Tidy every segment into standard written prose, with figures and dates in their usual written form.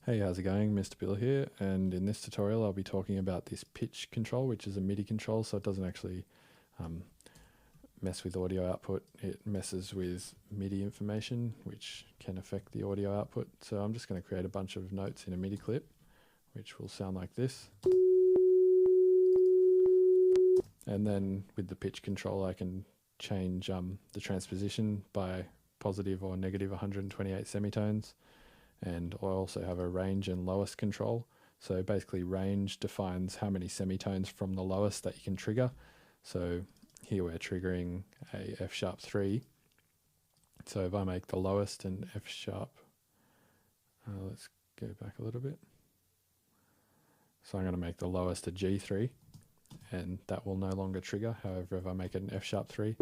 Hey, how's it going? Mr. Bill here, and in this tutorial I'll be talking about this pitch control, which is a MIDI control, so it doesn't actually um, mess with audio output. It messes with MIDI information, which can affect the audio output. So I'm just going to create a bunch of notes in a MIDI clip, which will sound like this. And then with the pitch control I can change the transposition by positive or negative 128 semitones. And I also have a range and lowest control. So basically range defines how many semitones from the lowest that you can trigger. So here we're triggering a F sharp 3. So if I make the lowest an F sharp, let's go back a little bit. So I'm going to make the lowest a G3 and that will no longer trigger. However, if I make it an F sharp 3,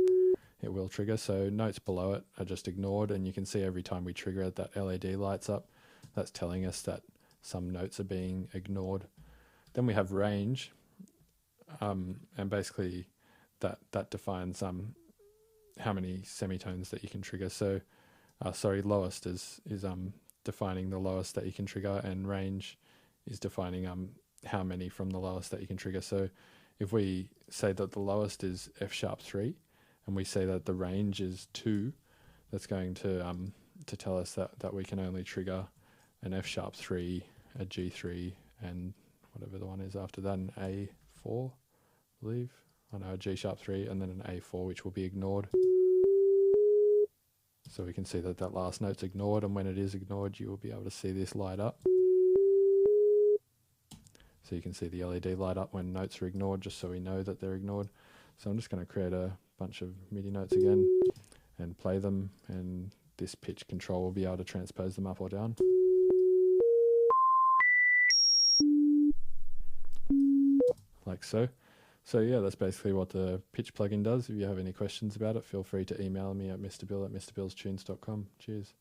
it will trigger. So notes below it are just ignored, and you can see every time we trigger it, that LED lights up. That's telling us that some notes are being ignored. Then we have range, and basically that defines how many semitones that you can trigger. So lowest is defining the lowest that you can trigger, and range is defining how many from the lowest that you can trigger. So if we say that the lowest is F sharp 3 and we say that the range is 2, that's going to tell us that we can only trigger an F sharp 3, a G3, and whatever the one is after that, an A4, I believe. I know, a G sharp 3, and then an A4, which will be ignored. So we can see that that last note's ignored, and when it is ignored, you will be able to see this light up. So you can see the LED light up when notes are ignored, just so we know that they're ignored. So I'm just going to create a bunch of MIDI notes again and play them, and this pitch control will be able to transpose them up or down. Like so. So yeah, that's basically what the pitch plugin does. If you have any questions about it, feel free to email me at mrbill@mrbillstunes.com. Cheers.